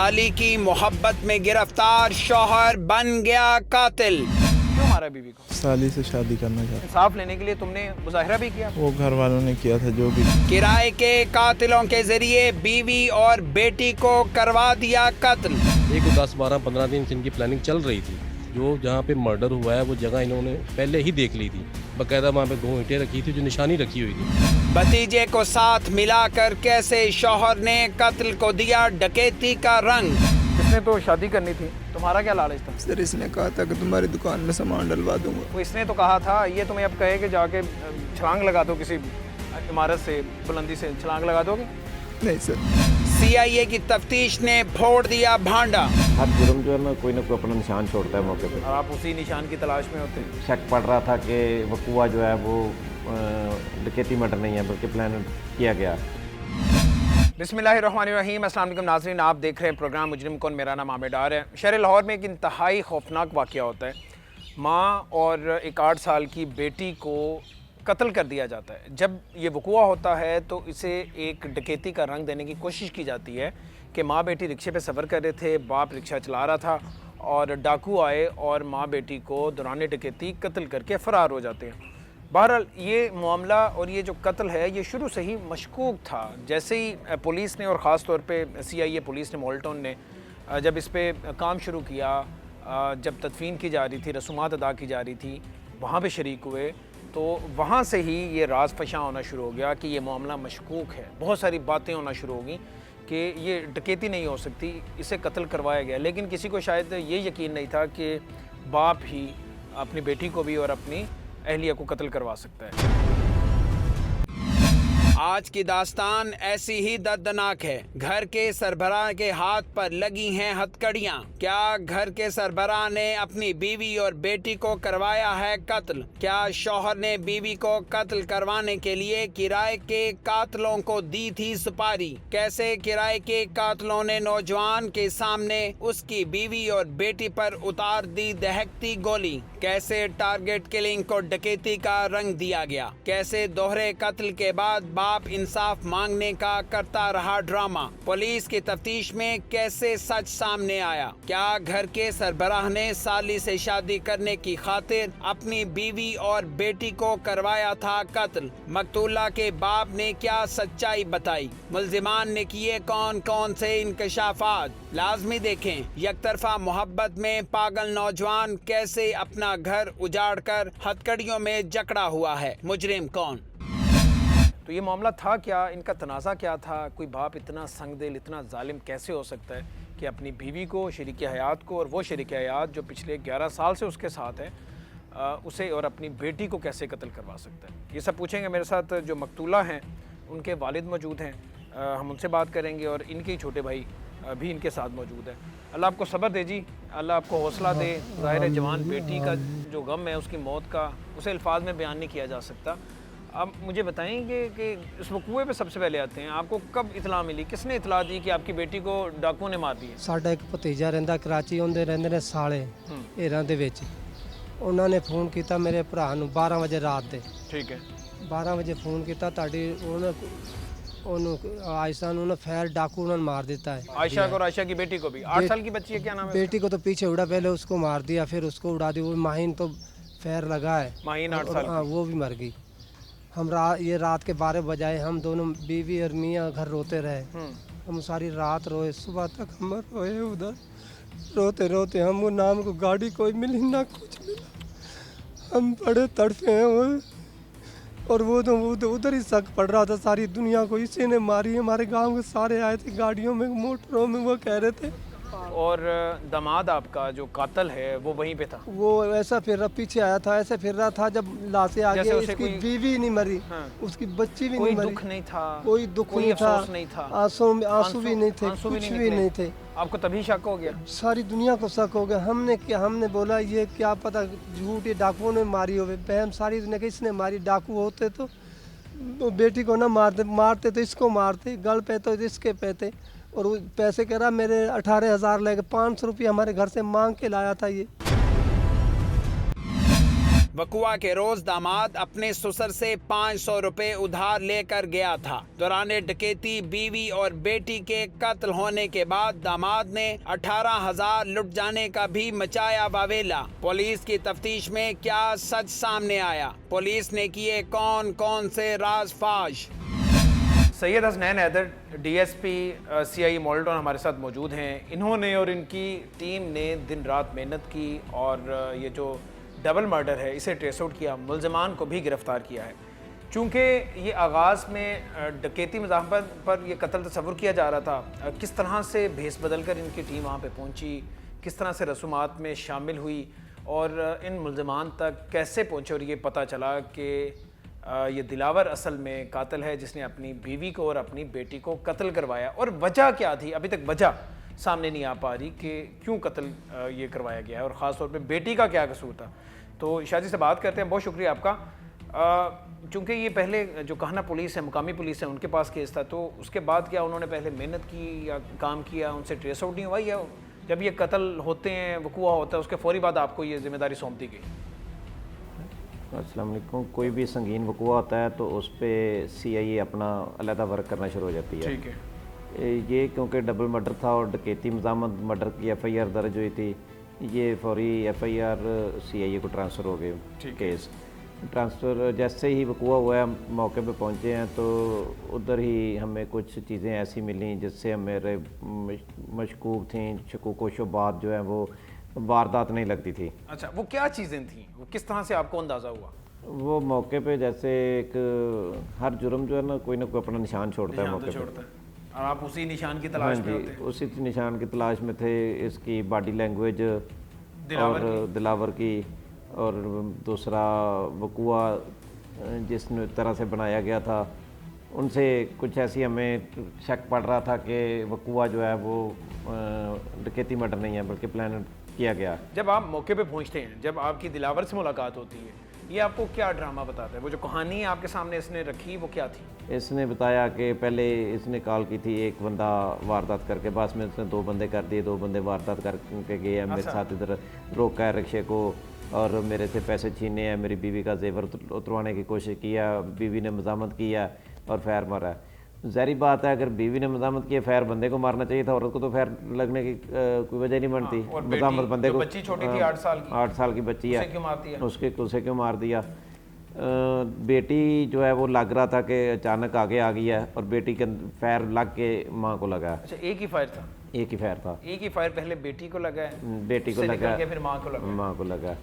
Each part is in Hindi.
साली की मोहब्बत में गिरफ्तार शौहर बन गया कातिल। क्यों मारा बीवी को? साली से शादी करना चाहता। इंसाफ लेने के लिए तुमने मुजाहिरा भी किया? वो घर वालों ने किया था जो भी। किराए के कातिलों के जरिए बीवी और बेटी को करवा दिया कत्ल। एक 10, 12, 15 दिन से इनकी प्लानिंग चल रही थी। जो जहाँ पे मर्डर हुआ है वो जगह इन्होंने पहले ही देख ली थी। बाकायदा वहाँ पे 2 ईंटें रखी थी जो निशानी रखी हुई थी। भतीजे को साथ मिलाकर कैसे शौहर ने कत्ल को दिया डकैती का रंग। इसने तो शादी करनी थी, तुम्हारा क्या लालच था? सर इसने कहा था कि तुम्हारी दुकान में सामान डलवा दूंगा। वो इसने तो कहा था, ये तुम्हें अब कहे कि जाके छलांग लगा दो, किसी इमारत से बुलंदी से छलांग लगा दोगे? नहीं सर। CIA की तफ्तीश ने फोड़ दिया भांडा। हर जुर्म जो है ना कोई अपना निशान छोड़ता है मौके पे। आप उसी निशान की तलाश में होते हैं। शक पड़ रहा था कि वकूआ जो है वो डकैती मर्डर नहीं है बल्कि प्लान किया गया। बिस्मिल्लाहिर्रहमानिर्रहीम। अस्सलाम वालेकुम नाज़रीन, आप देख रहे हैं प्रोग्राम मुजरिम कौन। मेरा नाम आमिर डार है। शहर लाहौर में एक इंतहाई खौफनाक वाक़या होता है। माँ और एक 8 साल की बेटी को कत्ल कर दिया जाता है। जब ये वक़ूआ होता है तो इसे एक डकैती का रंग देने की कोशिश की जाती है कि माँ बेटी रिक्शे पे सफ़र कर रहे थे, बाप रिक्शा चला रहा था और डाकू आए और माँ बेटी को दौरान डकैती कत्ल करके फ़रार हो जाते हैं। बहरहाल ये मामला और ये जो कत्ल है ये शुरू से ही मशकूक था। जैसे ही पुलिस ने और ख़ास तौर पे CIA पुलिस ने मोल्टन ने जब इस पे काम शुरू किया, जब तदफीन की जा रही थी, रसूमात अदा की जा रही थी, वहाँ पे शरीक हुए, तो वहाँ से ही ये राज फशा होना शुरू हो गया कि ये मामला मशकूक है। बहुत सारी बातें होना शुरू हो गई कि ये डकैती नहीं हो सकती, इसे कत्ल करवाया गया। लेकिन किसी को शायद ये यकीन नहीं था कि बाप ही अपनी बेटी को भी और अपनी अहलिया को कत्ल करवा सकता है। आज की दास्तान ऐसी ही दर्दनाक है। घर के सरबराह के हाथ पर लगी हैं हथकड़ियां। क्या घर के सरबराह ने अपनी बीवी और बेटी को करवाया है कत्ल? क्या शौहर ने बीवी को कत्ल करवाने के लिए किराए के कातिलों को दी थी सुपारी? कैसे किराए के कातिलों ने नौजवान के सामने उसकी बीवी और बेटी पर उतार दी दहकती गोली? कैसे टारगेट किलिंग को डकैती का रंग दिया गया? कैसे दोहरे कत्ल के बाद बाप इंसाफ मांगने का करता रहा ड्रामा? पुलिस की तफ्तीश में कैसे सच सामने आया? क्या घर के सरबराह ने साली से शादी करने की खातिर अपनी बीवी और बेटी को करवाया था कत्ल? मकतूला के बाप ने क्या सच्चाई बताई? मुल्जिमान ने किए कौन कौन से इंकशाफात? लाजमी देखें। यकतरफा मोहब्बत में पागल नौजवान कैसे अपना घर उजाड़ कर हथकड़ियों में जकड़ा हुआ है। मुजरिम कौन? तो ये मामला था क्या? इनका तनाज़ा क्या था? कोई बाप इतना संगदिल, इतना जालिम कैसे हो सकता है कि अपनी बीवी को, शरीक हयात को, और वो शरीक हयात जो पिछले 11 साल से उसके साथ है, उसे और अपनी बेटी को कैसे कत्ल करवा सकता है? ये सब पूछेंगे। मेरे साथ जो मकतूला हैं उनके वालिद मौजूद हैं, हम उनसे बात करेंगे, और इनके छोटे भाई भी इनके साथ मौजूद है। अल्लाह आपको सब्र दे जी, अल्लाह आपको हौसला दे। ज़ाहिर है जवान बेटी का जो गम है, उसकी मौत का, उसे अल्फाज में बयान नहीं किया जा सकता। अब मुझे बताएंगे कि इस वकूए पे सबसे पहले आते हैं, आपको कब इतला मिली? किसने इतला दी कि आपकी बेटी को डाकुओं ने मार दिया? ਸਾਡਾ ਇੱਕ ਭਤੀਜਾ ਰਹਿੰਦਾ ਕਰਾਚੀ, ਉਹਦੇ ਰਹਿੰਦੇ ਨੇ ਸਾਲੇ ਏਰਾਂ ਦੇ ਵਿੱਚ। ਉਹਨਾਂ ਨੇ ਫੋਨ ਕੀਤਾ ਮੇਰੇ ਭਰਾ ਨੂੰ 12 ਵਜੇ ਰਾਤ ਦੇ। ठीक है। 12 ਵਜੇ ਫੋਨ ਕੀਤਾ, ਤੁਹਾਡੀ ਉਹਨੂੰ ਆਇਸ਼ਾ ਨੂੰ ਨਾ ਫੈਰ डाकू ने मार देता है। आयशा को और आयशा की बेटी को भी? 8 साल की बच्ची है, क्या नाम है? बेटी को तो पीछे उड़ा, पहले उसको मार दिया, फिर उसको उड़ा दिया। वो माहिन तो फैर लगा है, माहिन 8 साल। हाँ वो भी मर गई। हम ये रात के 12 बजाए, हम दोनों बीवी और मियाँ घर रोते रहे। हम सारी रात रोए, सुबह तक हम रोए उधर, रोते रोते हम वो नाम को गाड़ी कोई मिली ना कुछ मिला। हम बड़े तड़फे हैं और वो तो उधर ही शक पड़ रहा था सारी दुनिया को, इसी ने मारी। हमारे गांव के सारे आए थे गाड़ियों में, मोटरों में, वो कह रहे थे। और दामाद आपका जो कातल है वो वहीं पे था? वो ऐसा फिर रहा, पीछे आया था, ऐसे फिर रहा था। जब लाशें आ गई, उसकी बीवी नहीं मरी, उसकी बच्ची भी नहीं मरी। दुख नहीं था, कोई दुख नहीं था, आंसू भी नहीं थे, कुछ भी नहीं थे। आपको तभी शक हो गया? सारी दुनिया को शक हो गया। हमने बोला ये क्या पता झूठ, ये डाकुओं ने मारी हो। बहन सारी दुनिया की इसने मारी। डाकू होते तो बेटी को ना मारते तो इसको मारते, गल पे तो इसके पे। और वो पैसे कह रहा मेरे 18,000 लेके 500 रुपये हमारे घर से मांग के लाया था ये। वकुआ के रोज दामाद अपने ससुर से 500 रुपए उधार लेकर गया था। दौरान डकैती बीवी और बेटी के कत्ल होने के बाद दामाद ने 18,000 लुट जाने का भी मचाया वावेला। पुलिस की तफ्तीश में क्या सच सामने आया, पुलिस ने किए कौन कौन से राज फाश। सैयद हसनैन हैदर डीएसपी सीआई मॉल्टन हमारे साथ मौजूद हैं। इन्होंने और इनकी टीम ने दिन रात मेहनत की और ये जो डबल मर्डर है इसे ट्रेस आउट किया, मुल्ज़मान को भी गिरफ़्तार किया है। चूँकि ये आगाज़ में डकैती मज़ाहमत पर यह कत्ल तस्वुर किया जा रहा था, किस तरह से भेस बदल कर इनकी टीम वहाँ पे पहुँची, किस तरह से रसूमात में शामिल हुई और इन मुल्ज़मान तक कैसे पहुँचे और ये पता चला कि ये दिलावर असल में कातिल है जिसने अपनी बीवी को और अपनी बेटी को कत्ल करवाया। और वजह क्या थी, अभी तक वजह सामने नहीं आ पा रही कि क्यों कत्ल ये करवाया गया है और ख़ास तौर पे बेटी का क्या कसूर था। तो शादी से बात करते हैं। बहुत शुक्रिया आपका। चूँकि ये पहले जो कहना पुलिस है, मुकामी पुलिस है, उनके पास केस था, तो उसके बाद क्या उन्होंने पहले मेहनत की या काम किया, उनसे ट्रेस आउट नहीं हुआ, या जब ये कत्ल होते हैं, वकूआ होता है, उसके फौरी बाद आपको ये जिम्मेदारी सौंप दी गई? अस्सलाम वालेकुम। कोई भी संगीन वकूआ होता है तो उस पर सीआईए अपना अलहदा वर्क करना शुरू हो जाती है। ठीक है। ये क्योंकि डबल मर्डर था और डकैती मज़ामत मर्डर की एफआईआर दर्ज हुई थी, ये फौरी एफआईआर सीआईए को ट्रांसफ़र हो गए केस। ट्रांसफ़र जैसे ही वकूआ हुआ है, मौके पे पहुंचे हैं तो उधर ही हमें कुछ चीज़ें ऐसी मिली जिससे मेरे मशकूक थी, शकूक व शुबात जो है वो वारदात नहीं लगती थी। अच्छा, वो क्या चीज़ें थी, वो किस तरह से आपको अंदाज़ा हुआ? वो मौके पे जैसे एक हर जुर्म जो है ना कोई अपना निशान छोड़ता है मौके पे, और आप उसी निशान की तलाश में होते हैं? उसी निशान की तलाश में थे। इसकी बॉडी लैंग्वेज और दिलावर की, और दूसरा वकूआ जिस तरह से बनाया गया था, उनसे कुछ ऐसी हमें शक पड़ रहा था कि वकूआ जो है वो डकैती मर्डर नहीं है बल्कि प्लान किया गया। जब आप मौके पे पहुंचते हैं, जब आपकी दिलावर से मुलाकात होती है, ये आपको क्या ड्रामा बताता है? वो जो कहानी आपके सामने इसने रखी वो क्या थी? इसने बताया कि पहले इसने कॉल की थी, एक बंदा वारदात करके, बस में इसने 2 बंदे कर दिए, 2 बंदे वारदात करके गए, मेरे साथ इधर रोका है रिक्शे को और मेरे से पैसे छीने हैं, मेरी बीवी का जेवर उतरवाने की कोशिश किया, बीवी ने मज़ामत किया और फैर मारा। ज़ाहिर बात है अगर बीवी ने मज़ामत किया, फैर बंदे को मारना चाहिए था, औरत को तो फैर लगने की कोई वजह नहीं बनती। मज़ामत बंदे को, बच्ची छोटी थी 8 साल की बच्ची है, क्यों मारती है? उसे क्यों मार दिया? बेटी जो है वो लग रहा था कि अचानक आगे आ गई है और बेटी के फैर लग के माँ को लगा। अच्छा, एक ही फायर था? एक ही फायर था। एक ही फायर पहले बेटी को लगा है, बेटी को लगा, फिर माँ को लगा।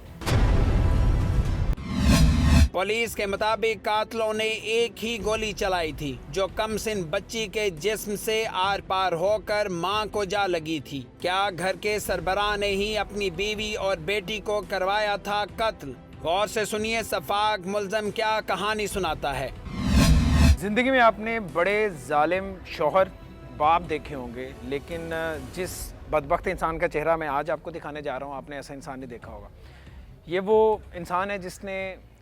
पुलिस के मुताबिक कातिलों ने एक ही गोली चलाई थी जो कमसिन बच्ची के जिस्म से आर पार होकर मां को जा लगी थी। क्या घर के सरबराह ने ही अपनी बीवी और बेटी को करवाया था कत्ल? गौर से सुनिए सफाक मुल्ज़म क्या कहानी सुनाता है। ज़िंदगी में आपने बड़े जालिम शौहर, बाप देखे होंगे, लेकिन जिस बदबख्त इंसान का चेहरा मैं आज आपको दिखाने जा रहा हूँ, आपने ऐसा इंसान नहीं देखा होगा। ये वो इंसान है जिसने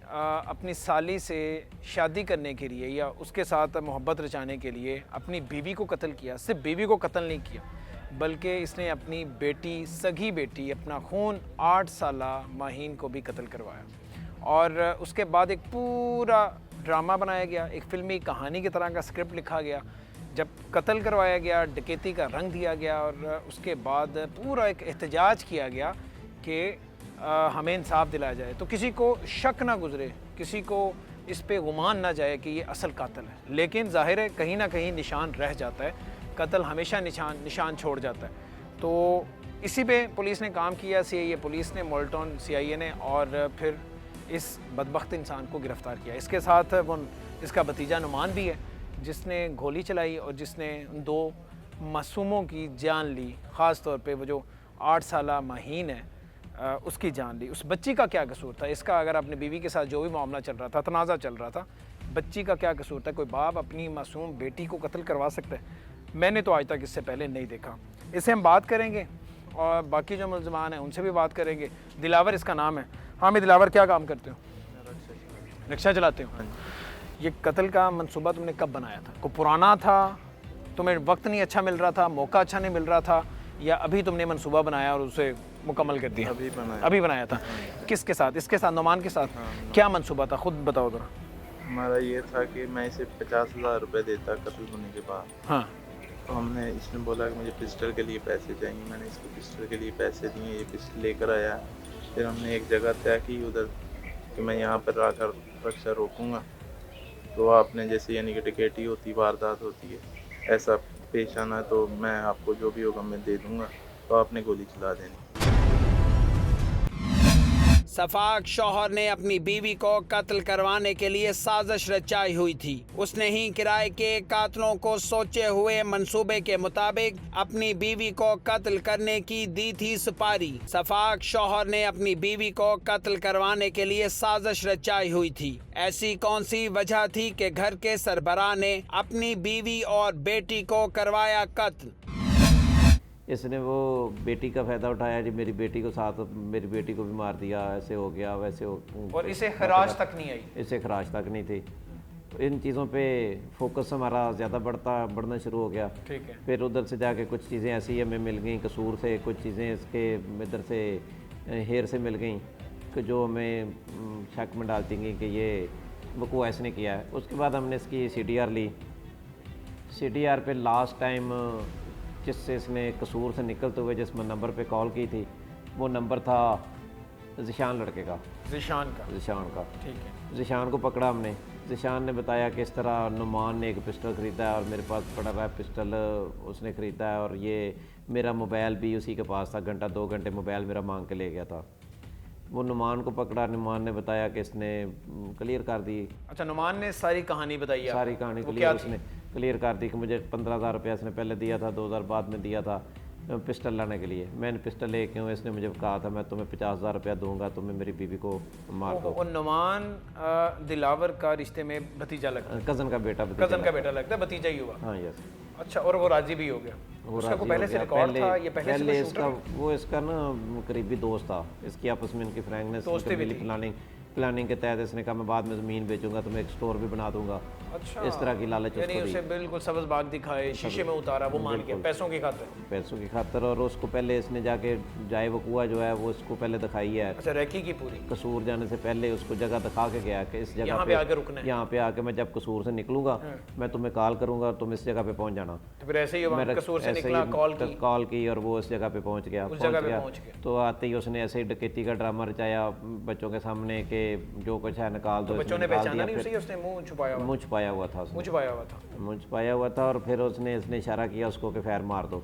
अपनी साली से शादी करने के लिए या उसके साथ मोहब्बत रचाने के लिए अपनी बीवी को कत्ल किया। सिर्फ बीवी को कत्ल नहीं किया बल्कि इसने अपनी बेटी, सगी बेटी, अपना खून 8 साला माहीन को भी कत्ल करवाया। और उसके बाद एक पूरा ड्रामा बनाया गया, एक फिल्मी कहानी की तरह का स्क्रिप्ट लिखा गया। जब कत्ल करवाया गया, डकैती का रंग दिया गया और उसके बाद पूरा एक एहतजाज किया गया कि हमें इंसाफ दिलाया जाए, तो किसी को शक ना गुजरे, किसी को इस पे गुमान ना जाए कि ये असल कातिल है। लेकिन जाहिर है कहीं ना कहीं निशान रह जाता है, कत्ल हमेशा निशान छोड़ जाता है। तो इसी पे पुलिस ने काम किया, सीआईए पुलिस ने, मोल्टन सीआईए ने, और फिर इस बदबख्त इंसान को गिरफ़्तार किया। इसके साथ वो इसका भतीजा नुमान भी है जिसने गोली चलाई और जिसने उन 2 मासूमों की जान ली। ख़ास तौर पे वो जो 8 साला माहीन है उसकी जान ली। उस बच्ची का क्या कसूर था? इसका अगर अपनी बीवी के साथ जो भी मामला चल रहा था, तनाज़ा चल रहा था, बच्ची का क्या कसूर था? कोई बाप अपनी मासूम बेटी को कत्ल करवा सकता है? मैंने तो आज तक इससे पहले नहीं देखा। इससे हम बात करेंगे और बाकी जो मुल्ज़मान हैं उनसे भी बात करेंगे। दिलावर इसका नाम है। हाँ, मैं दिलावर, क्या काम करते हो? रिक्शा चलाते हो? ये कत्ल का मंसूबा तुमने कब बनाया था? कोई पुराना था, तुम्हें वक्त नहीं अच्छा मिल रहा था, मौका अच्छा नहीं मिल रहा था, या अभी तुमने मंसूबा बनाया और उसे मुकम्मल कर दिया? अभी बनाया था। किसके साथ? इसके साथ, नुमान के साथ? क्या मंसूबा था, खुद बताओ जरा। हमारा ये था कि मैं इसे 50,000 रुपये देता कत्ल होने के बाद। हाँ, तो हमने, इसने बोला कि मुझे पिस्टल के लिए पैसे चाहिए, मैंने इसको पिस्टल के लिए पैसे दिए, ये पिस्टल लेकर आया। फिर हमने एक जगह तय की उधर कि मैं यहाँ पर आकर रक्षा रोकूँगा, तो आपने जैसे यानी कि डकैती होती, वारदात होती है, ऐसा पेश आना तो मैं आपको जो भी होगा मैं दे दूँगा, तो आपने गोली चला देनी। सफाक शौहर ने अपनी बीवी को कत्ल करवाने के लिए साजिश रचाई हुई थी। उसने ही किराए के कातलों को सोचे हुए मंसूबे के मुताबिक अपनी बीवी को कत्ल करने की दी थी सुपारी। सफाक शौहर ने अपनी बीवी को कत्ल करवाने के लिए साजिश रचाई हुई थी। ऐसी कौन सी वजह थी कि घर के सरबराह ने अपनी बीवी और बेटी को करवाया कत्ल? इसने वो बेटी का फ़ायदा उठाया जी, मेरी बेटी को साथ, मेरी बेटी को भी मार दिया, ऐसे हो गया वैसे हो। और इसे खराज तक नहीं आई? इसे खराज तक नहीं थी। तो इन चीज़ों पे फोकस हमारा ज़्यादा बढ़ना शुरू हो गया। ठीक है। फिर उधर से जाके कुछ चीज़ें ऐसी हमें मिल गई कसूर से, कुछ चीज़ें इसके इधर से हेर से मिल गई कि जो हमें शक में डालती गई कि ये वकूआ इसने किया है। उसके बाद हमने इसकी CDR ली। CDR पे लास्ट टाइम जिससे इसने कसूर से निकलते हुए जिस नंबर पे कॉल की थी, वो नंबर था ज़िशान लड़के का, ज़िशान का। ठीक है। ज़िशान को पकड़ा हमने। ज़िशान ने बताया कि इस तरह नुमान ने एक पिस्टल ख़रीदा है और मेरे पास पड़ा हुआ है पिस्टल, उसने ख़रीदा है, और ये मेरा मोबाइल भी उसी के पास था। 1-2 घंटे मोबाइल मेरा मांग के ले गया था। वो नुमान को पकड़ा। नुमान ने बताया कि इसने क्लियर कर दी। अच्छा, नुमान ने सारी कहानी बताई है? सारी कहानी क्लियर उसने क्लियर कर दी कि मुझे 15,000 रुपया इसने पहले दिया था, 2,000 बाद में दिया था पिस्टल लाने के लिए। मैंने पिस्टल लेके हूँ, इसने मुझे कहा था मैं तुम्हें 50,000 रुपया दूंगा, तुम्हें मेरी बीवी को मार दो। और नुमान दिलावर का रिश्ते में भतीजा लगता है? कज़न का बेटा लगता है, भतीजा ही हुआ। हाँ, यस। अच्छा, और वो राजी भी हो गया? उसका को पहले से रिकॉर्ड था? ये पहले से इसका, वो इसका ना करीबी दोस्त था। इसकी आपस में इनकी फ्रैंकनेस, प्लानिंग के तहत इसने कहा मैं बाद में ज़मीन बेचूंगा, तो मैं एक स्टोर भी बना दूंगा। अच्छा, इस तरह की लालच यानी उसे बिल्कुल सब्ज़ बाग दिखाए, शीशे में उतारा, वो मान गया पैसों की खातिर। और उसको पहले इसने जाके जाए वकूआ जो है वो इसको पहले दिखाई है। अच्छा, रैकी की पूरी कसूर जाने से पहले उसको जगह दिखा के गया कि इस जगह यहाँ पे आके रुकना है, यहाँ पे आके मैं जब कसूर से निकलूंगा मैं तुम्हें कॉल करूंगा, तुम इस जगह पे पहुंच जाना। तो फिर ऐसे ही हुआ, कसूर से निकला, कॉल की और वो उस जगह पे पहुंच गया। तो आते ही उसने ऐसे ही डकैती का ड्रामा रचाया बच्चों के सामने कि जो कुछ है निकाल दो। बच्चों ने पहचाना नहीं उसे? उसने मुंह छुपाया हुआ था। मुझ पाया हुआ था और फिर उसने इशारा किया उसको कि फायर मार दो,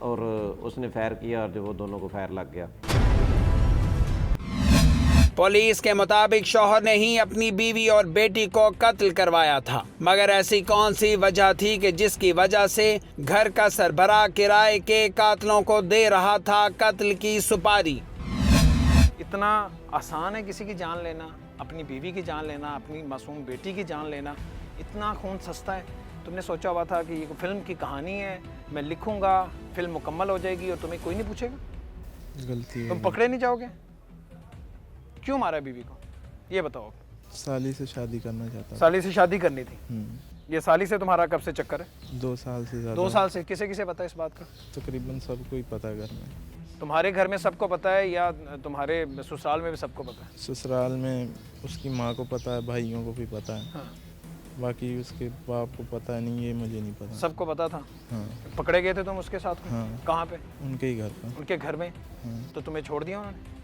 और उसने फायर किया और जो वो दोनों को फायर लग गया। पुलिस के मुताबिक शौहर ने ही अपनी बीवी और बेटी को कत्ल करवाया था, मगर ऐसी कौन सी वजह थी कि जिसकी वजह से घर का सरबराह किराए के कातलों को दे रहा था कत्ल की सुपारी? इतना आसान है किसी की जान लेना, अपनी बीवी की जान लेना, अपनी मासूम बेटी की जान लेना? इतना खून सस्ता है? तुमने सोचा हुआ था कि ये फिल्म की कहानी है, मैं लिखूंगा, फिल्म मुकम्मल हो जाएगी और तुम्हें कोई नहीं पूछेगा? गलती तुम पकड़े नहीं जाओगे? क्यों मारा बीवी को, ये बताओ। साली से शादी करना चाहता था। साली से शादी करनी थी? ये साली से तुम्हारा कब से चक्कर है? 2 साल से ज़्यादा। 2 साल से? किसे किसे पता है इस बात का? तकरीबन सबको ही पता है घर में। तुम्हारे घर में सबको पता है या तुम्हारे ससुराल में भी सबको पता है? ससुराल में उसकी माँ को पता है, भाइयों को भी पता है। हाँ। बाकी उसके बाप को पता नहीं, ये मुझे नहीं पता। सबको पता था? हाँ। पकड़े गए थे तुम उसके साथ? हाँ। कहाँ पे? उनके ही घर पर। उनके घर में? हाँ। तो तुम्हें छोड़ दिया उन्होंने?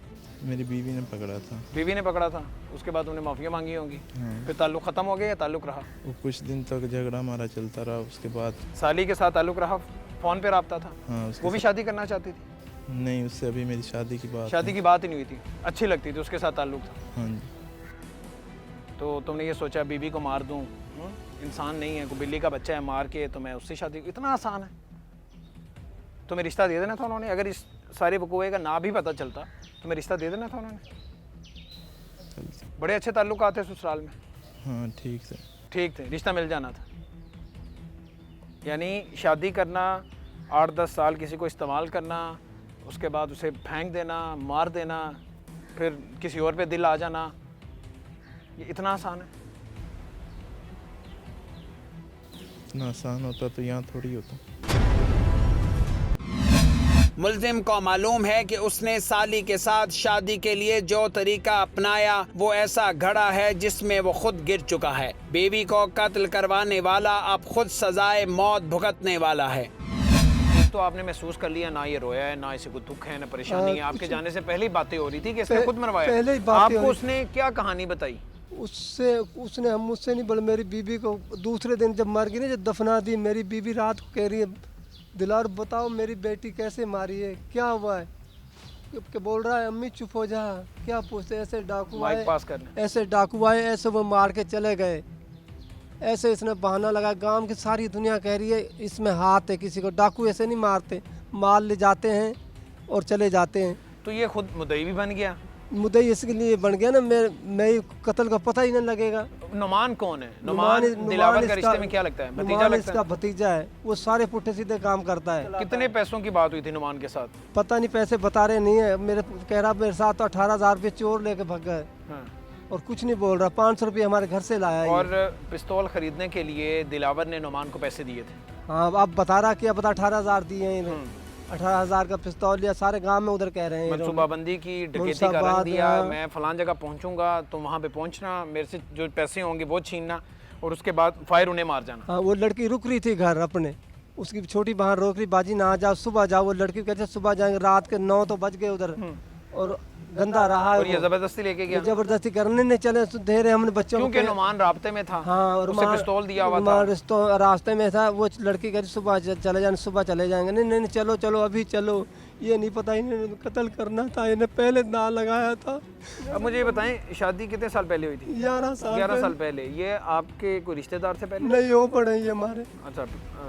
मेरी बीवी ने पकड़ा था। बीवी ने पकड़ा था, उसके बाद उन्हें माफिया मांगी होंगी। हाँ। फिर ताल्लुक ख़त्म हो गया या ताल्लुक रहा? वो कुछ दिन तक झगड़ा हमारा चलता रहा, उसके बाद साली के साथ ताल्लुक रहा, फ़ोन पे रब्ता था? हाँ। वो भी शादी करना चाहती थी? नहीं, उससे अभी मेरी शादी की बात शादी की बात ही नहीं हुई थी, अच्छी लगती थी, उसके साथ ताल्लुक था। हाँ जी। तो तुमने ये सोचा बीवी को मार दूँ, इंसान नहीं है, कोई बिल्ली का बच्चा है, मार के तो मैं उससे शादी? इतना आसान है? तुम्हें रिश्ता दे देना था उन्होंने? अगर इस सारे वकूए का ना भी पता चलता तुम्हें रिश्ता दे देना था उन्होंने? बड़े अच्छे ताल्लुकात थे ससुराल में? हाँ, ठीक थे, रिश्ता मिल जाना था। यानी शादी करना, 8-10 साल किसी को इस्तेमाल करना, उसके बाद उसे फेंक देना, मार देना, फिर किसी और पे दिल आ जाना, ये इतना आसान है? इतना आसान होता तो यहाँ थोड़ी होता। मुल्जिम को मालूम है कि उसने साली के साथ शादी के लिए जो तरीका अपनाया वो ऐसा घड़ा है जिसमें वो खुद गिर चुका है। बीवी को कत्ल करवाने वाला अब खुद सजाए मौत भुगतने वाला है। तो आपने महसूस कर लिया, ना ये रोया है, ना इसे कोई दुख है, ना परेशानी है। आपके जाने से पहले ही बातें हो रही थी कि इसने खुद मरवाया। पहले ही बातें हो आपको रही उसने क्या कहानी बताई? उसने हम मुझसे नहीं बोले, मेरी बीवी को दूसरे दिन जब मर गई ना, जब दफना दी, मेरी बीवी रात को कह रही है दिलावर बताओ मेरी बेटी कैसे मारी है, क्या हुआ है? कि बोल रहा है अम्मी चुप हो जा, क्या पूछते, ऐसे डाकू आए, माइक पास करना। ऐसे डाकू आए, ऐसे वो मार के चले गए। ऐसे इसने बहाना लगा, गांव की सारी दुनिया कह रही है इसमें हाथ है किसी को। डाकू ऐसे नहीं मारते, माल ले जाते हैं और चले जाते हैं। तो ये खुद मुद्दई भी बन गया। मुद्दई इसके लिए बन गया ना, मैं कत्ल का पता ही नहीं लगेगा। नुमान कौन है? नुमान दिलावर का रिश्ते में क्या लगता है? भतीजा लगता इसका भतीजा है। वो सारे पुट्ठे सीधे काम करता है। है। कितने पैसों की बात हुई थी नुमान के साथ? पता नहीं, पैसे बता रहे नहीं है। मेरे कह रहा मेरे साथ तो 18,000 रुपये चोर लेके भाग गए। हाँ। और कुछ नहीं बोल रहा। 500 रुपये हमारे घर से लाया। और पिस्तौल खरीदने के लिए दिलावर ने नुमान को पैसे दिए थे। हाँ, अब बता रहा कि अब 18,000 दिए हैं इन्हें। 18,000 का पिस्तौल लिया, सारे गांव में उधर कह रहे हैं। मनसूबाबंदी की, डकैती का रंग दिया। मैं फलान जगह पहुंचूंगा तो वहां पे पहुंचना, मेरे से जो पैसे होंगे वो छीनना और उसके बाद फायर उन्हें मार जाना। हाँ, वो लड़की रुक रही थी घर अपने, उसकी छोटी बहन रोक रही, बाजी ना जाओ सुबह जाओ। वो लड़की कहते सुबह जाएंगे, रात के 9 तो बज गए उधर। और गंदा रहा है। और ये जबरदस्ती लेके गया। जबरदस्ती करने नहीं चले, दे रहे हमने बच्चों को। क्योंकि नुमान रास्ते में था। हाँ, और उसे पिस्तौल दिया हुआ था। रास्ते में था। वो लड़की कह रही सुबह चले जाने, सुबह चले जाएंगे। नहीं नहीं चलो चलो अभी चलो। ये नहीं पता इन्हें कत्ल करना था, इन्हें पहले ना लगाया था। अब मुझे ये बताएं, शादी कितने साल पहले हुई थी? 11 साल पहले। ये आपके कोई रिश्तेदार थे पहले? नहीं, हो पड़े ये हमारे। अच्छा,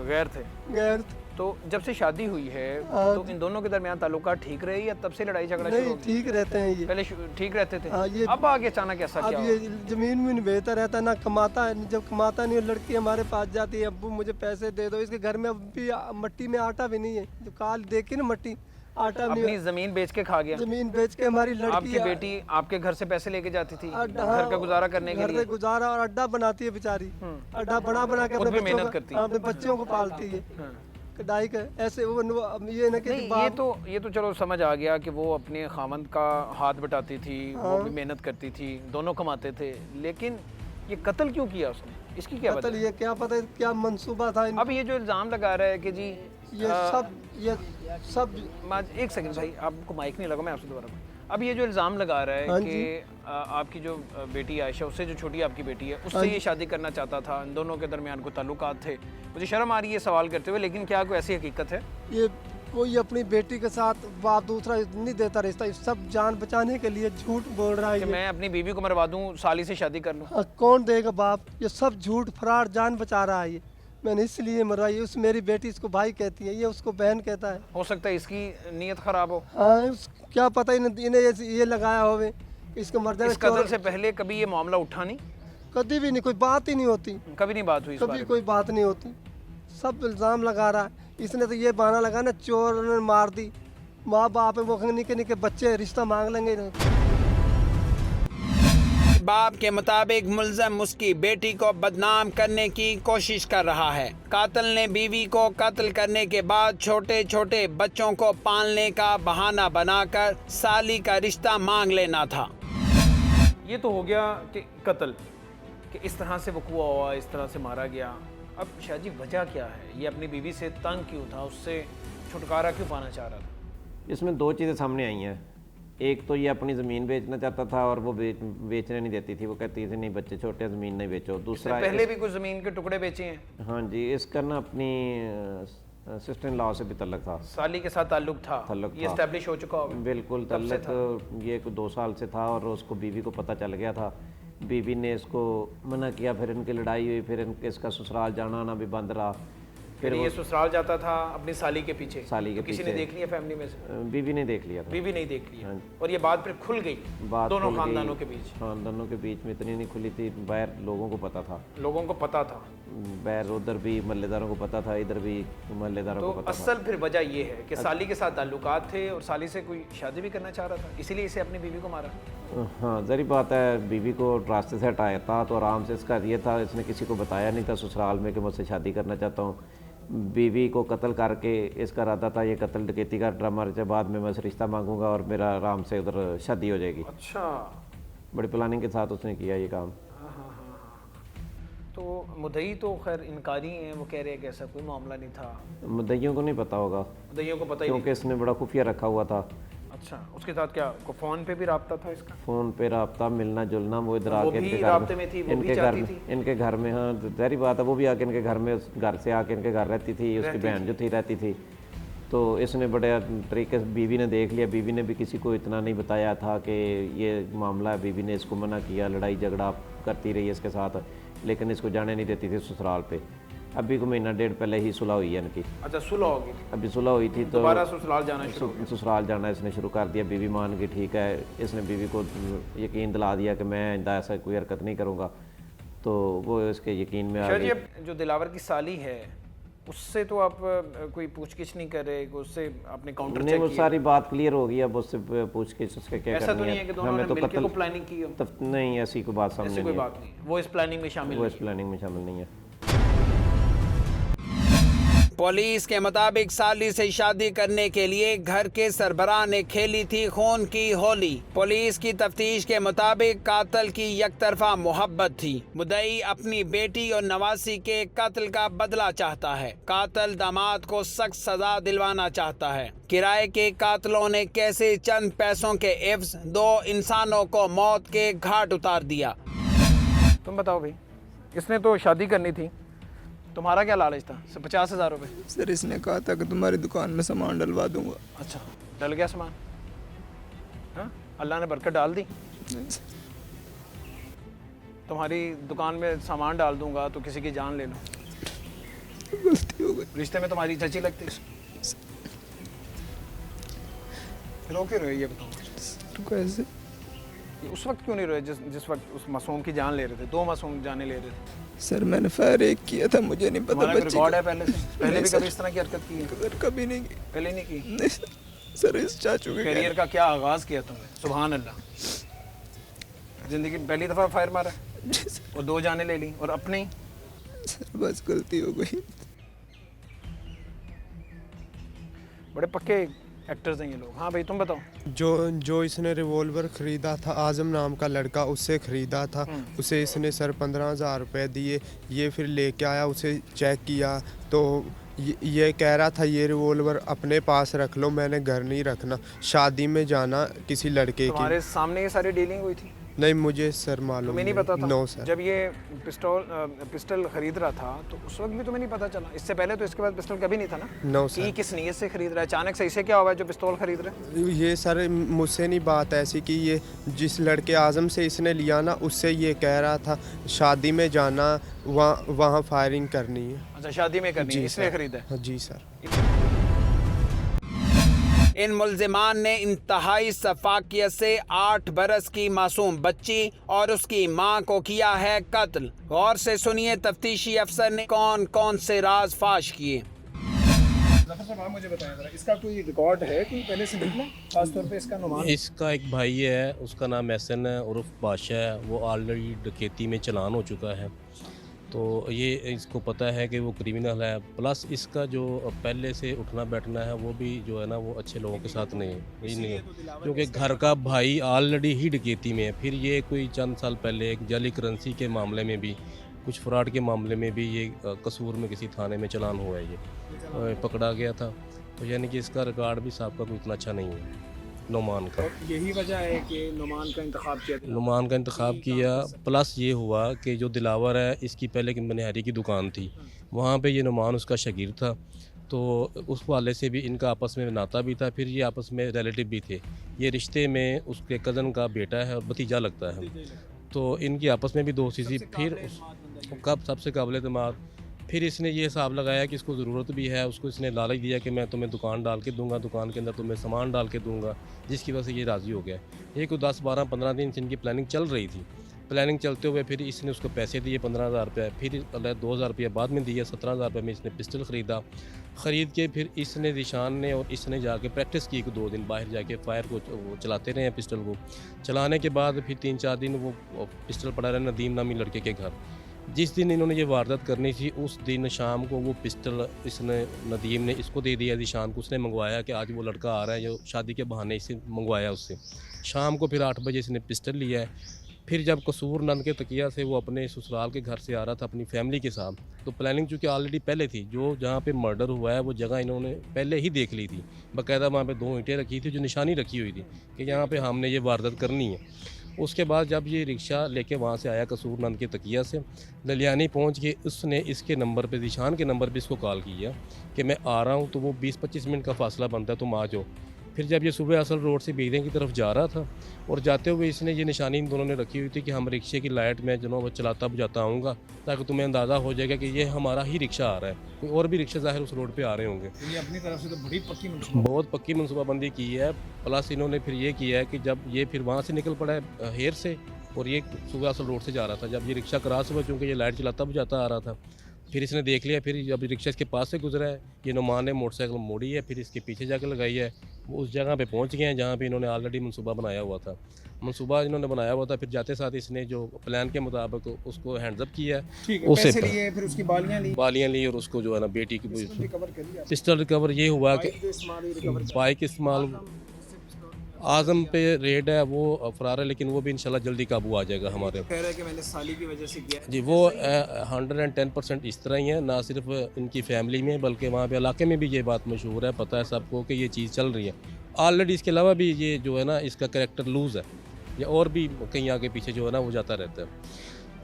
गैर थे। गैर। तो जब से शादी हुई है तो इन दोनों के दरमियान ताल्लुकात ठीक रहे या तब से लड़ाई झगड़ा शुरू हो गया? ठीक रहते हैं ये। पहले ठीक रहते थे। ये अब आगे अचानक ऐसा क्या अब हुआ? ये जमीन में बेहतर रहता ना, कमाता है। जब कमाता नहीं, लड़की हमारे पास जाती है, अब्बू मुझे पैसे दे दो। इसके घर में अब भी मट्टी में आटा भी नहीं है। जो काल देखी ना मट्टी, आटा अपनी जमीन बेच के खा गया। जमीन बेच के हमारी लड़की। आपकी बेटी आपके घर से पैसे लेके जाती थी घर का गुजारा करने के लिए? घर से गुजारा, और अड्डा बनाती है बेचारी। अड्डा बना के अपने मेहनत करती है, अपने बच्चों को पालती है। कढ़ाई का ऐसे वो ये ना कि ये तो चलो समझ आ गया कि वो अपने खामंद का हाथ बटाती थी। वो भी मेहनत करती थी, दोनों कमाते थे। लेकिन ये कत्ल क्यों किया उसने? इसकी क्या कत्ल, ये क्या पता क्या मंसूबा था। अब ये जो इल्जाम लगा रहा है कि जी ये सब एक सेकंड भाई, आपको माइक नहीं लगा, मैं आपसे दोबारा। अब ये जो इल्ज़ाम लगा रहा है कि आपकी जो बेटी आयशा, उससे जो छोटी आपकी बेटी है, उससे ये शादी करना चाहता था, इन दोनों के दरमियान कोई ताल्लुकात थे। मुझे शर्म आ रही है सवाल करते हुए, लेकिन क्या कोई ऐसी हकीकत है? ये कोई अपनी बेटी के साथ बाप दूसरा नहीं देता रिश्ता। सब जान बचाने के लिए झूठ बोल रहा है कि मैं अपनी बीवी को मरवा दूं, साली से शादी कर लूं। कौन देगा बाप? ये सब झूठ फरार, जान बचा रहा है ये। मैंने इसलिए मरवाई। उस मेरी बेटी इसको भाई कहती है, ये उसको बहन कहता है। हो सकता है इसकी नीयत खराब हो। हाँ, क्या पता इन्हें ये लगाया होवे इसको मर जाए। इस कत्ल से पहले कभी ये मामला उठा नहीं? कभी भी नहीं, कोई बात ही नहीं होती। कभी नहीं बात हुई? कभी कोई बात नहीं होती। सब इल्ज़ाम लगा रहा है इसने। तो ये बहाना लगा ना, चोर ने मार दी। माँ बाप है वो निके बच्चे रिश्ता मांग लेंगे। बाप के मुताबिक मुल्ज़िम उसकी बेटी को बदनाम करने की कोशिश कर रहा है। कातिल ने बीवी को कत्ल करने के बाद छोटे छोटे बच्चों को पालने का बहाना बनाकर साली का रिश्ता मांग लेना था। ये तो हो गया कि कत्ल कि इस तरह से वक़ूआ हुआ, इस तरह से मारा गया। अब शाहजी वजह क्या है? ये अपनी बीवी से तंग क्यों था? उससे छुटकारा क्यों पाना चाह रहा था? इसमें दो चीज़ें सामने आई हैं। एक तो ये अपनी ज़मीन बेचना चाहता था और वो बेचने नहीं देती थी। वो कहती थी नहीं बच्चे छोटे, ज़मीन नहीं बेचो। दूसरा, पहले भी कुछ ज़मीन के टुकड़े बेचे हैं। हाँ जी, इसका ना अपनी सिस्टर इन लॉ से भी तल्लक था। साली के साथ ताल्लुक था। ये एस्टैब्लिश हो चुका होगा? बिल्कुल, तल्लक ये 2 साल से था और उसको बीवी को पता चल गया था। बीवी ने इसको मना किया, फिर इनकी लड़ाई हुई, फिर इसका ससुराल जाना आना भी बंद रहा। फिर ये ससुराल जाता था अपनी साली के पीछे। साली के किसी पीछे। ने देख लिया फैमिली में से? बीवी ने देख लिया था। बीवी नहीं देख लिया। और ये बात फिर खुल गई दोनों खानदानों के बीच? खानदानों के बीच में इतनी नहीं खुली थी, बाहर लोगों को पता था। लोगों को पता था? बाहर उधर भी महल्लेदारों को पता था, इधर भी महल्लेदारों को पता था। असल फिर वजह ये है कि साली के साथ ताल्लुकात थे और साली से कोई शादी भी करना चाह रहा था, इसीलिए इसे अपनी बीवी को मारा। हाँ, ज़री बात है। बीवी को रास्ते से हटाया था तो आराम से इसका ये था, इसने किसी को बताया नहीं था ससुराल में कि मुझसे शादी करना चाहता हूँ। बीवी को कत्ल करके इसका इरादा था ये कत्ल डकैती का ड्रामा रचा, बाद में मैं रिश्ता मांगूंगा और मेरा आराम से उधर शादी हो जाएगी। अच्छा, बड़ी प्लानिंग के साथ उसने किया ये काम। तो मुद्दई तो खैर इनकारी हैं, वो कह रहे हैं कि ऐसा कोई मामला नहीं था। मुद्दइयों को नहीं पता होगा मुद्दइयों को पता ही क्योंकि इसने बड़ा खुफिया रखा हुआ था। नहीं। अच्छा, उसके साथ क्या फ़ोन पे भी रब्ता था इसका? फ़ोन पे रब्ता, मिलना जुलना, वो इधर वो आके भी इनके राब्ते घर में थी, वो भी इनके घर चाहती थी? इनके घर में, हाँ ज़ाहिर बात है, वो भी आके इनके घर में, घर से आके इनके घर रहती थी, उसकी बहन जो थी रहती थी। तो इसने बड़े तरीके से, बीवी ने देख लिया, बीवी ने भी किसी को इतना नहीं बताया था कि ये मामला है। बीवी ने इसको मना किया, लड़ाई झगड़ा करती रही इसके साथ, लेकिन इसको जाने नहीं देती थी ससुराल पे। अभी को महीना डेढ़ पहले ही सुलह हुई है इनकी। अच्छा, सुलह हो गई थी, अभी सुलह हुई थी तो दोबारा ससुराल जाना शुरू। ससुराल जाना इसने शुरू कर दिया। बीवी मान गई, ठीक है। इसने बीवी को यकीन दिला दिया कि मैं आइंदा ऐसा कोई हरकत नहीं करूँगा, तो वो इसके यकीन में आ शायद गई। ये जो दिलावर की साली है उससे तो आप कोई पूछगिछ नहीं कर रहे, उससे आपने काउंटर नहीं, चेक वो किया? सारी बात क्लियर हो गई, अब उससे पूछ के उसके क्या ऐसा तो करनी नहीं है कि दोनों हमें ने तो मिलके कत्ल को प्लानिंग की हो? नहीं, ऐसी कोई बात सामने ऐसी नहीं कोई है। बात नहीं, वो इस प्लानिंग में शामिल वो नहीं इस प्लानिंग में शामिल नहीं है। पुलिस के मुताबिक साली से शादी करने के लिए घर के सरबराह ने खेली थी खून की होली। पुलिस की तफ्तीश के मुताबिक कातिल की यकतरफा मोहब्बत थी। मुद्दई अपनी बेटी और नवासी के कत्ल का बदला चाहता है। कातिल दामाद को सख्त सजा दिलवाना चाहता है। किराए के कातिलों ने कैसे चंद पैसों के एवज दो इंसानों को मौत के घाट उतार दिया। तुम बताओ भाई, इसने तो शादी करनी थी, तुम्हारा क्या लालच था? 50,000 रुपये। सर इसने कहा था कि तुम्हारी दुकान में सामान डलवा दूंगा। अच्छा, डल गया सामान? हाँ, अल्लाह ने बरकत डाल दी। तुम्हारी दुकान में सामान डाल दूंगा तो किसी की जान ले लो। गलती हो गई। रिश्ते में तुम्हारी चाची लगती? रो क्यों रहे, ये बताओ। तो कैसे? उस वक्त क्यों नहीं रोए जिस वक्त उस मासूम की जान ले रहे थे? 2 मासूम जाने ले रहे थे। सर मैंने फायर एक किया था, मुझे नहीं पता तुम्हारा बच्ची रिकॉर्ड है पहले से? पहले नहीं भी सर। कभी इस तरह की हरकत की है? सर कभी नहीं की। पहले नहीं की? नहीं सर, इस चाचू के करियर का क्या आगाज किया तुमने? सुभान अल्लाह, जिंदगी में पहली दफा फायर मारा जी सर। और 2 जाने ले ली, और अपने ही? सर बस गलती हो गई। बड़े पक्के एक्टर्स हैं ये लोग। हाँ भाई, तुम बताओ। जो इसने रिवॉल्वर ख़रीदा था, आज़म नाम का लड़का, उससे ख़रीदा था। उसे इसने सर 15,000 रुपये दिए। ये फिर लेके आया, उसे चेक किया तो ये कह रहा था ये रिवॉल्वर अपने पास रख लो, मैंने घर नहीं रखना, शादी में जाना किसी लड़के तुम्हारे की। सामने ये सारी डीलिंग हुई थी? नहीं, मुझे सर मालूम तुम्हें नहीं पता था? No sir. जब ये पिस्टल खरीद रहा था तो उस वक्त भी तुम्हें नहीं पता चला? इससे पहले तो इसके बाद पिस्टल कभी नहीं था ना? नो कि सर। किस नीयत से खरीद रहा है? अचानक से इसे क्या हुआ है जो पिस्तौल खरीद रहा है? ये सर मुझसे नहीं बात ऐसी कि ये जिस लड़के आज़म से इसने लिया ना, उससे ये कह रहा था शादी में जाना, वहाँ फायरिंग करनी है। अच्छा, शादी में करनी है, इसलिए खरीदा है? हाँ जी सर। इन मुल्जिमान ने इंतहाई सफाकियत से 8 बरस की मासूम बच्ची और उसकी मां को किया है कत्ल। गौर से सुनिए तफ्तीशी अफसर ने कौन कौन से राज फाश किए। मुझे बताएं जरा, इसका कोई रिकॉर्ड है कि पहले से निकला, खासतौर पे इसका नुमान? इसका एक भाई है, उसका नाम एहसन है उर्फ बादशाह है। वो ऑलरेडी डकैती में चालान हो चुका है, तो ये इसको पता है कि वो क्रिमिनल है। प्लस इसका जो पहले से उठना बैठना है वो भी जो है ना, वो अच्छे लोगों के साथ नहीं है, क्योंकि घर का भाई ऑलरेडी ही डकैती में है। फिर ये कोई चंद साल पहले एक जाली करेंसी के मामले में भी, कुछ फ्रॉड के मामले में भी ये कसूर में किसी थाने में चालान हुआ है, ये पकड़ा गया था। तो यानी कि इसका रिकॉर्ड भी साहब का कोई इतना अच्छा नहीं है नुमान का। यही वजह है कि नुमान का इंतखाब किया? नुमान का इंतखाब किया, प्लस ये हुआ कि जो दिलावर है इसकी पहले की मनिहारी की दुकान थी, वहाँ पे ये नुमान उसका शागिर्द था, तो उस वाले से भी इनका आपस में नाता भी था। फिर ये आपस में रिलेटिव भी थे। ये रिश्ते में उसके कज़न का बेटा है और भतीजा लगता है, तो इनकी आपस में भी दोस्ती थी। फिर कब सबसे काबिल एतमाद, फिर इसने ये हिसाब लगाया कि इसको ज़रूरत भी है, उसको इसने लालच दिया कि मैं तुम्हें दुकान डाल के दूंगा, दुकान के अंदर तुम्हें सामान डाल के दूंगा, जिसकी वजह से ये राज़ी हो गया। ये कोई 10, 12, 15 दिन से इनकी प्लानिंग चल रही थी। प्लानिंग चलते हुए फिर इसने उसको पैसे दिए 15,000 रुपये, फिर 2,000 रुपये बाद में दिए। 17,000 रुपये में इसने पिस्टल ख़रीद के फिर इसने निशान ने और इसने जाके प्रैक्टिस की 2 दिन, बाहर जाके फायर को वो चलाते रहे पिस्टल को। चलाने के बाद फिर 3-4 दिन वो पिस्टल पड़ा रहा नदीम नामी लड़के के घर। जिस दिन इन्होंने ये वारदात करनी थी उस दिन शाम को वो पिस्टल इसने नदीम ने इसको दे दिया ज़ीशान को। उसने मंगवाया कि आज वो लड़का आ रहा है, जो शादी के बहाने इसे मंगवाया उससे। शाम को फिर 8 बजे इसने पिस्टल लिया है। फिर जब कसूर नंद के तकिया से वो अपने ससुराल के घर से आ रहा था अपनी फैमिली के साथ, तो प्लानिंग चूँकि ऑलरेडी पहले थी, जो जहाँ पे मर्डर हुआ है वो जगह इन्होंने पहले ही देख ली थी। बाकायदा वहाँ पे 2 ईंटें रखी थी जो निशानी रखी हुई थी कि यहाँ पे हमने ये वारदात करनी है। उसके बाद जब ये रिक्शा लेके वहाँ से आया कसूर नंद के तकिया से, ललियानी पहुँच के उसने इसके नंबर पे, ज़ीशान के नंबर पे इसको कॉल किया कि मैं आ रहा हूँ, तो वो 20-25 मिनट का फासला बनता है, तुम आ जाओ। फिर जब ये सुबह असल रोड से बीदे की तरफ जा रहा था और जाते हुए इसने ये निशानी इन दोनों ने रखी हुई थी कि हम रिक्शे की लाइट में जो वो चलाता बुझाता आऊँगा, ताकि तुम्हें अंदाज़ा हो जाएगा कि ये हमारा ही रिक्शा आ रहा है, कोई और भी रिक्शा ज़ाहिर उस रोड पे आ रहे होंगे। ये अपनी तरफ से तो बड़ी पक्की बहुत पक्की मनसूबाबंदी की है। प्लस इन्होंने फिर ये किया है कि जब ये फिर वहाँ से निकल पड़ा है हेर से, और ये सुबह असल रोड से जा रहा था, जब ये रिक्शा क्रॉस हुआ, चूँकि ये लाइट चलाता बुझाता आ रहा था, फिर इसने देख लिया। फिर जब रिक्शा इसके पास से गुजरा है, ये नुमान ने मोटरसाइकिल मोड़ी है, फिर इसके पीछे जाकर लगाई है। वो उस जगह पे पहुंच गए हैं जहाँ पे इन्होंने ऑलरेडी मनसूबा बनाया हुआ था। मनसूबा इन्होंने बनाया हुआ था, फिर जाते साथ इसने जो प्लान के मुताबिक उसको हैंड्सअप किया है, उसे फिर उसकी बालियाँ ली और उसको जो है ना बेटी की पिस्टल रिकवर ये हुआ कि बाइक इस्तेमाल आज़म पे रेड है, वो फरार है, लेकिन वो भी इंशाल्लाह जल्दी काबू आ जाएगा हमारे। कह रहा है कि मैंने साली की वजह से किया जी, वो 110% इस तरह ही है, ना सिर्फ इनकी फैमिली में बल्कि वहाँ पे इलाके में भी ये बात मशहूर है, पता है सबको कि ये चीज़ चल रही है। ऑलरेडी इसके अलावा भी ये जो है ना इसका कैरेक्टर लूज़ है, या और भी कहीं आगे पीछे जो है ना वो जाता रहता है।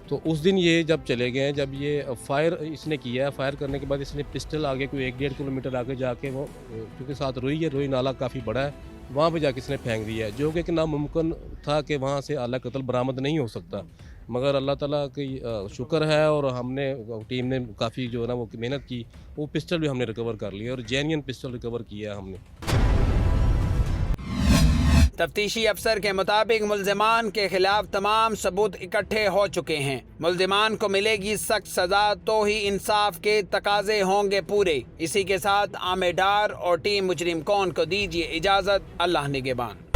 तो उस दिन ये जब चले गए, जब ये फायर इसने किया है, फायर करने के बाद इसने पिस्टल आगे कोई 1-1.5 किलोमीटर आगे जाके, वो क्योंकि साथ रुई है, रुई नाला काफ़ी बड़ा है, वहाँ पे जाके इसने फेंक दिया है, जो कि नामुमकिन था कि वहाँ से आला कत्ल बरामद नहीं हो सकता। मगर अल्लाह ताला की शुक्र है, और हमने टीम ने काफ़ी जो है ना वो मेहनत की, वो पिस्टल भी हमने रिकवर कर लिया और जेन्युइन पिस्टल रिकवर किया है हमने। तफ्तीशी अफसर के मुताबिक मुल्जिमान के खिलाफ तमाम सबूत इकट्ठे हो चुके हैं। मुल्जिमान को मिलेगी सख्त सजा, तो ही इंसाफ के तकाजे होंगे पूरे। इसी के साथ आमेर डार और टीम मुजरिम कौन को दीजिए इजाज़त। अल्लाह निगहबान।